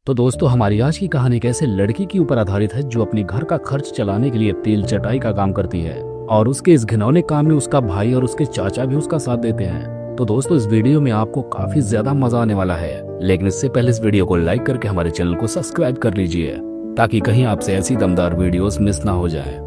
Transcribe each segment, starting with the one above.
तो दोस्तों, हमारी आज की कहानी एक ऐसे लड़की के ऊपर आधारित है जो अपने घर का खर्च चलाने के लिए तेल चटाई का काम करती है और उसके इस घिनौने काम में उसका भाई और उसके चाचा भी उसका साथ देते हैं। तो दोस्तों, इस वीडियो में आपको काफी ज्यादा मजा आने वाला है, लेकिन इससे पहले इस वीडियो को लाइक करके हमारे चैनल को सब्सक्राइब कर लीजिए ताकि कहीं आपसे ऐसी दमदार वीडियोस मिस ना हो जाए।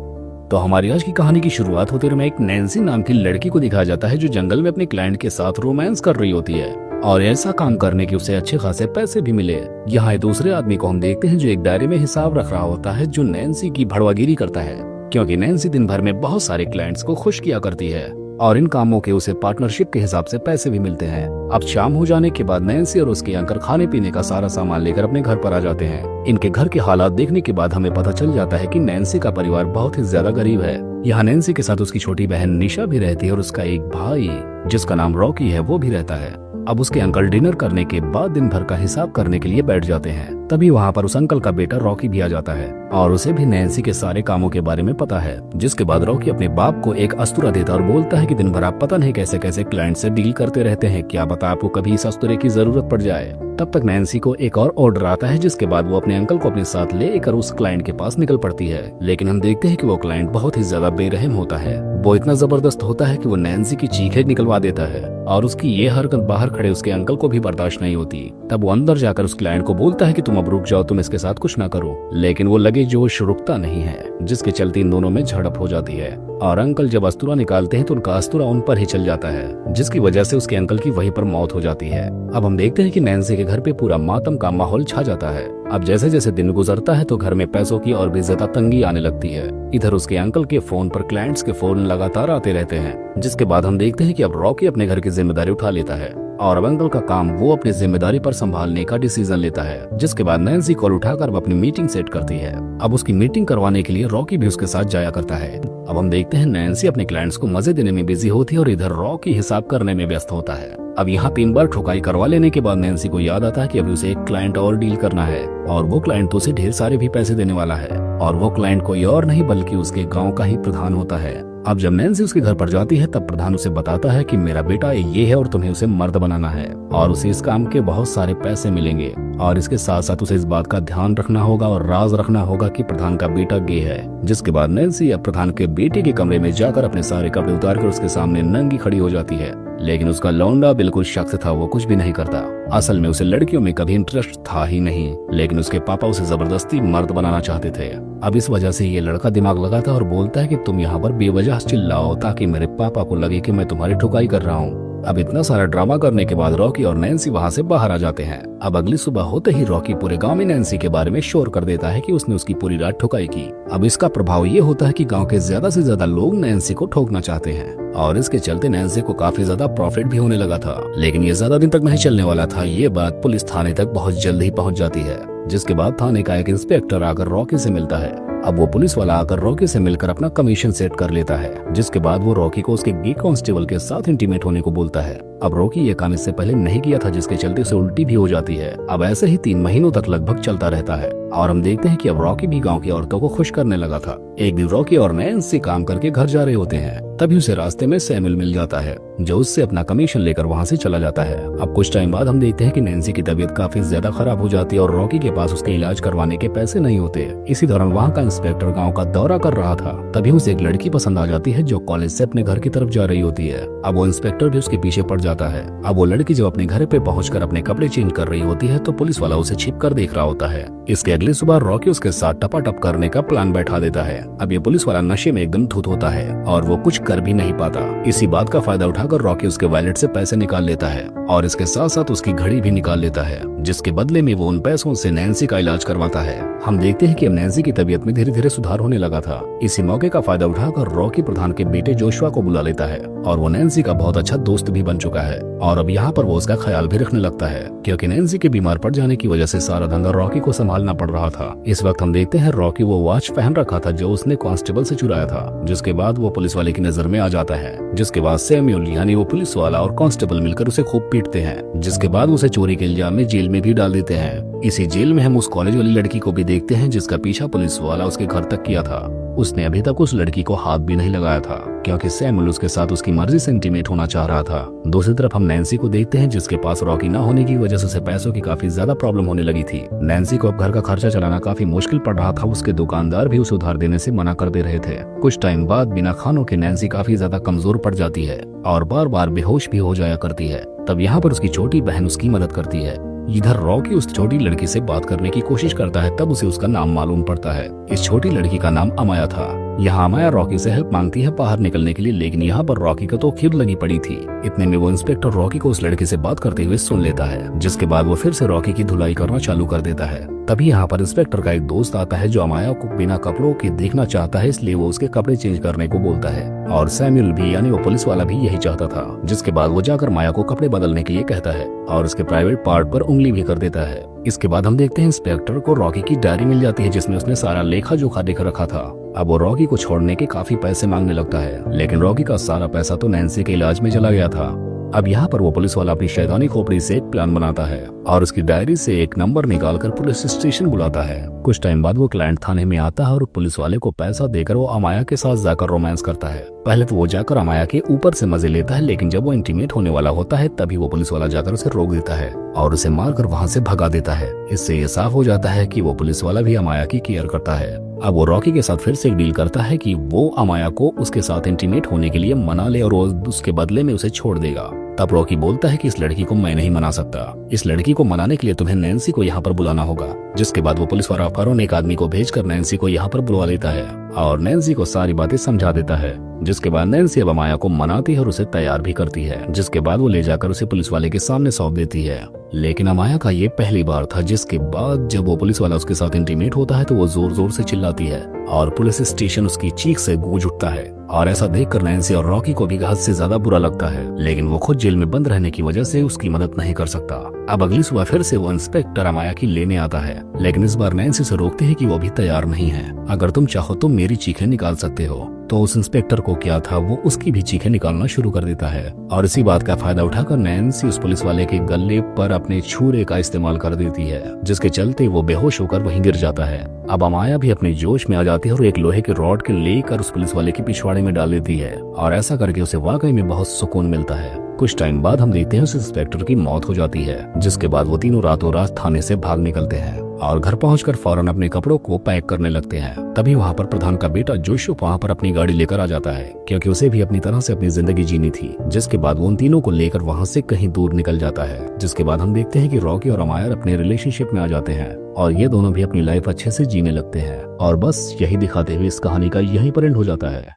तो हमारी आज की कहानी की शुरुआत होते हुए एक नैन्सी नाम की लड़की को दिखाया जाता है जो जंगल में अपने क्लाइंट के साथ रोमांस कर रही होती है और ऐसा काम करने के उसे अच्छे खासे पैसे भी मिले। यहाँ एक दूसरे आदमी को हम देखते हैं जो एक डायरी में हिसाब रख रहा होता है, जो नैन्सी की भड़वागिरी करता है क्योंकि नैन्सी दिन भर में बहुत सारे क्लाइंट्स को खुश किया करती है और इन कामों के उसे पार्टनरशिप के हिसाब से पैसे भी मिलते हैं। अब शाम हो जाने के बाद नैन्सी और उसके अंकल खाने पीने का सारा सामान लेकर अपने घर पर आ जाते हैं। इनके घर के हालात देखने के बाद हमें पता चल जाता है कि नैन्सी का परिवार बहुत ही ज्यादा गरीब है। यहाँ नैन्सी के साथ उसकी छोटी बहन निशा भी रहती है और उसका एक भाई जिसका नाम रॉकी है वो भी रहता है। अब उसके अंकल डिनर करने के बाद दिन भर का हिसाब करने के लिए बैठ जाते हैं। तभी वहाँ पर उस अंकल का बेटा रॉकी भी आ जाता है और उसे भी नैन्सी के सारे कामों के बारे में पता है। जिसके बाद रॉकी अपने बाप को एक अस्तूरा देता और बोलता है कि दिन भर आप पता नहीं कैसे कैसे क्लाइंट से डील करते रहते हैं, क्या पता आपको कभी इस अस्तूरे की जरूरत पड़ जाए। तब तक नैन्सी को एक और ऑर्डर आता है, जिसके बाद वो अपने अंकल को अपने साथ लेकर उस क्लाइंट के पास निकल पड़ती है। लेकिन हम देखते हैं कि वो क्लाइंट बहुत ही ज्यादा बेरहम होता है। वो इतना जबरदस्त होता है कि वो नैन्सी की चीखें निकलवा देता है और उसकी ये हरकत बाहर खड़े उसके अंकल को भी बर्दाश्त नहीं होती। तब वो अंदर जाकर उस क्लाइंट को बोलता है कि तुम अब रुक जाओ, तुम इसके साथ कुछ ना करो। लेकिन वो लगे जोश रुकता नहीं है, जिसके चलते इन दोनों में झड़प हो जाती है और अंकल जब अस्तूरा निकालते हैं तो उनका अस्तूरा उन पर ही चल जाता है, जिसकी वजह से उसके अंकल की वहीं पर मौत हो जाती है। अब हम देखते हैं कि नैन्सी के घर पे पूरा मातम का माहौल छा जाता है। अब जैसे जैसे दिन गुजरता है तो घर में पैसों की और भी ज्यादा तंगी आने लगती है। इधर उसके अंकल के फोन पर क्लाइंट्स के फोन लगातार आते रहते हैं, जिसके बाद हम देखते हैं कि अब रॉकी अपने घर की जिम्मेदारी उठा लेता है और अब अंकल का काम वो अपनी जिम्मेदारी पर संभालने का डिसीजन लेता है। जिसके बाद नैन्सी कॉल उठाकर अपनी मीटिंग सेट करती है। अब उसकी मीटिंग करवाने के लिए रॉकी भी उसके साथ जाया करता है। अब हम देखते हैं नैन्सी अपने क्लाइंट्स को मजे देने में बिजी होती है और इधर रॉकी हिसाब करने में व्यस्त होता है। अब यहाँ 3 बार ठुकाई करवा लेने के बाद नैन्सी को याद आता है कि अभी उसे एक क्लाइंट और डील करना है और वो क्लाइंट तो उसे ढेर सारे भी पैसे देने वाला है और वो क्लाइंट कोई और नहीं बल्कि उसके गाँव का ही प्रधान होता है। अब जब नैन्सी उसके घर पर जाती है तब प्रधान उसे बताता है कि मेरा बेटा ये है और तुम्हें उसे मर्द बनाना है और उसे इस काम के बहुत सारे पैसे मिलेंगे और इसके साथ साथ उसे इस बात का ध्यान रखना होगा और राज रखना होगा कि प्रधान का बेटा गे है। जिसके बाद नैन्सी अब प्रधान के बेटे के कमरे में जाकर अपने सारे कपड़े उतारकर उसके सामने नंगी खड़ी हो जाती है। लेकिन उसका लौंडा बिल्कुल शख्स था, वो कुछ भी नहीं करता। असल में उसे लड़कियों में कभी इंटरेस्ट था ही नहीं, लेकिन उसके पापा उसे जबरदस्ती मर्द बनाना चाहते थे। अब इस वजह से ये लड़का दिमाग लगाता है और बोलता है कि तुम यहाँ पर बेवजह चिल्लाओ ताकि मेरे पापा को लगे कि मैं तुम्हारी ठुकाई कर रहा हूँ। अब इतना सारा ड्रामा करने के बाद रॉकी और नैन्सी वहाँ से बाहर आ जाते हैं। अब अगली सुबह होते ही रॉकी पूरे गांव में नैन्सी के बारे में शोर कर देता है कि उसने उसकी पूरी रात ठुकाई की। अब इसका प्रभाव ये होता है कि गांव के ज्यादा से ज्यादा लोग नैन्सी को ठोकना चाहते हैं और इसके चलते नैन्सी को काफी ज्यादा प्रॉफिट भी होने लगा था। लेकिन ये ज्यादा दिन तक नहीं चलने वाला था। ये बात पुलिस थाने तक बहुत जल्द ही पहुँच जाती है, जिसके बाद थाने का एक इंस्पेक्टर आकर रॉकी से मिलता है। अब वो पुलिस वाला आकर रॉकी से मिलकर अपना कमीशन सेट कर लेता है, जिसके बाद वो रॉकी को उसके गे कांस्टेबल के साथ इंटीमेट होने को बोलता है। अब रॉकी ये काम इससे पहले नहीं किया था, जिसके चलते उसे उल्टी भी हो जाती है। अब ऐसे ही 3 महीनों तक लगभग चलता रहता है और हम देखते हैं कि अब रॉकी भी गांव की औरतों को खुश करने लगा था। एक दिन रॉकी और नैन्सी काम करके घर जा रहे होते हैं, तभी उसे रास्ते में सैमुअल मिल जाता है जो उससे अपना कमीशन लेकर वहाँ से चला जाता है। अब कुछ टाइम बाद हम देखते हैं कि नैन्सी की तबीयत काफी ज्यादा खराब हो जाती है और रॉकी के पास उसके इलाज करवाने के पैसे नहीं होते। इसी दौरान वहाँ का इंस्पेक्टर गाँव का दौरा कर रहा था, तभी उसे एक लड़की पसंद आ जाती है जो कॉलेज से अपने घर की तरफ जा रही होती है। अब वो इंस्पेक्टर भी उसके पीछे पड़ जाता है। अब वो लड़की जब अपने घर पे पहुंचकर अपने कपड़े चेंज कर रही होती है तो पुलिस वाला उसे छिप कर देख रहा होता है। इसके अगली सुबह रॉकी उसके साथ टपाटप करने का प्लान बैठा देता है। अब ये पुलिस वाला नशे में एकदम धुत होता है और वो कुछ कर भी नहीं पाता। इसी बात का फायदा उठाकर रॉकी उसके वॉलेट से पैसे निकाल लेता है और इसके साथ साथ उसकी घड़ी भी निकाल लेता है, जिसके बदले में वो उन पैसों से नैन्सी का इलाज करवाता है। हम देखते हैं कि अब नैन्सी की तबीयत में धीरे धीरे सुधार होने लगा था। इसी मौके का फायदा उठाकर रॉकी प्रधान के बेटे जोशुआ को बुला लेता है और वो नैन्सी का बहुत अच्छा दोस्त भी बन चुका है और अब यहाँ पर वो उसका ख्याल भी रखने लगता है, क्योंकि नैन्सी के बीमार पड़ जाने की वजह से सारा धंधा रॉकी को संभालना पड़ रहा था। इस वक्त हम देखते हैं रॉकी वो वॉच पहन रखा था जो उसने कांस्टेबल से चुराया था, जिसके बाद वो पुलिस वाले की नजर में आ जाता है। जिसके बाद सैमुअल यानी वो पुलिस वाला और कांस्टेबल मिलकर उसे खूब पीटते हैं, जिसके बाद उसे चोरी के इल्जाम में जेल में भी डाल देते हैं। इसी जेल में हम उस कॉलेज वाली लड़की को भी देखते हैं जिसका पीछा पुलिस वाला उसके घर तक किया था। उसने अभी तक उस लड़की को हाथ भी नहीं लगाया था, क्योंकि सैमुअल उसके साथ उसकी मर्जी से इंटीमेट होना चाह रहा था। दूसरी तरफ हम नैन्सी को देखते हैं, जिसके पास रॉकी न होने की वजह से उसे पैसों की काफी ज्यादा प्रॉब्लम होने लगी थी। नैन्सी को अब घर का खर्चा चलाना काफी मुश्किल पड़ रहा था। उसके दुकानदार भी उसे उधार देने से मना कर दे रहे थे। कुछ टाइम बाद बिना खानों के नैन्सी काफी ज्यादा कमजोर पड़ जाती है और बार बार बेहोश भी हो जाया करती है। तब यहाँ पर उसकी छोटी बहन उसकी मदद करती है। इधर रॉकी उस छोटी लड़की से बात करने की कोशिश करता है, तब उसे उसका नाम मालूम पड़ता है। इस छोटी लड़की का नाम अमाया था। यहाँ अमाया रॉकी से हेल्प मांगती है बाहर निकलने के लिए, लेकिन यहाँ पर रॉकी को तो खीर लगी पड़ी थी। इतने में वो इंस्पेक्टर रॉकी को उस लड़की से बात करते हुए सुन लेता है, जिसके बाद वो फिर से रॉकी की धुलाई करना चालू कर देता है। तभी यहाँ पर इंस्पेक्टर का एक दोस्त आता है जो अमाया को बिना कपड़ों के देखना चाहता है, इसलिए वो उसके कपड़े चेंज करने को बोलता है। और सैमुअल भी यानी वो पुलिस वाला भी यही चाहता था, जिसके बाद वो जाकर माया को कपड़े बदलने के लिए कहता है और उसके प्राइवेट पार्ट पर उंगली भी कर देता है। इसके बाद हम देखते हैं इंस्पेक्टर को रॉकी की डायरी मिल जाती है, जिसमें उसने सारा लेखा जोखा लिख रखा था। अब वो रॉकी को छोड़ने के काफी पैसे मांगने लगता है, लेकिन रॉकी का सारा पैसा तो नैन्सी के इलाज में चला गया था। अब यहाँ पर वो पुलिस वाला अपनी शैतानी खोपड़ी से एक प्लान बनाता है और उसकी डायरी से एक नंबर निकालकर पुलिस स्टेशन बुलाता है। कुछ टाइम बाद वो क्लाइंट थाने में आता है और पुलिस वाले को पैसा देकर वो अमाया के साथ जाकर रोमांस करता है। पहले तो वो जाकर अमाया के ऊपर से मजे लेता है, लेकिन जब वो इंटीमेट होने वाला होता है तभी वो पुलिस वाला जाकर उसे रोक देता है और उसे मारकर वहाँ से भगा देता है। इससे ये साफ हो जाता है कि वो पुलिस वाला भी अमाया की केयर करता है। अब वो रॉकी के साथ फिर से एक डील करता है कि वो अमाया को उसके साथ इंटीमेट होने के लिए मना ले और वो उसके बदले में उसे छोड़ देगा। तब रॉकी बोलता है कि इस लड़की को मैं नहीं मना सकता, इस लड़की को मनाने के लिए तुम्हें नैन्सी को यहाँ पर बुलाना होगा। जिसके बाद वो पुलिस वाला फौरन एक आदमी को भेजकर नैन्सी को यहाँ पर बुलवा लेता है और नैन्सी को सारी बातें समझा देता है। जिसके बाद नैन्सी अब अमाया को मनाती है और उसे तैयार भी करती है, जिसके बाद वो ले जाकर उसे पुलिस वाले के सामने सौंप देती है। लेकिन अमाया का ये पहली बार था, जिसके बाद जब वो पुलिस वाला उसके साथ इंटीमेट होता है तो वो जोर जोर से चिल्लाती है और पुलिस स्टेशन उसकी चीख से गूंज उठता है। और ऐसा देखकर नैन्सी और रॉकी को भी हद से ज्यादा बुरा लगता है, लेकिन वो खुद जेल में बंद रहने की वजह से उसकी मदद नहीं कर सकता। अब अगली सुबह फिर से वो इंस्पेक्टर अमाया की लेने आता है, लेकिन इस बार नैन्सी से रोकते हैं कि वो अभी तैयार नहीं है। अगर तुम चाहो तो मेरी चीखें निकाल सकते हो। तो उस इंस्पेक्टर को क्या था, वो उसकी भी चीखें निकालना शुरू कर देता है और इसी बात का फायदा उठाकर नैन्सी उस पुलिस वाले के गले पर अपने छुरे का इस्तेमाल कर देती है, जिसके चलते वो बेहोश होकर वहीं गिर जाता है। अब अमाया भी अपने जोश में आ जाती है और एक लोहे के रॉड के लेकर उस पुलिस वाले के पिछवाड़े में डाल देती है और ऐसा करके उसे वाकई में बहुत सुकून मिलता है। कुछ टाइम बाद हम देखते हैं उस इंस्पेक्टर की मौत हो जाती है, जिसके बाद वो तीनों रातों रात थाने से भाग निकलते हैं और घर पहुंचकर फौरन अपने कपड़ों को पैक करने लगते हैं। तभी वहाँ पर प्रधान का बेटा जोशुफ वहाँ पर अपनी गाड़ी लेकर आ जाता है, क्योंकि उसे भी अपनी तरह से अपनी जिंदगी जीनी थी। जिसके बाद वो उन तीनों को लेकर वहाँ से कहीं दूर निकल जाता है। जिसके बाद हम देखते हैं कि रॉकी और अमाया अपने रिलेशनशिप में आ जाते हैं और ये दोनों भी अपनी लाइफ अच्छे से जीने लगते हैं। और बस यही दिखाते हुए इस कहानी का यहीं पर एंड हो जाता है।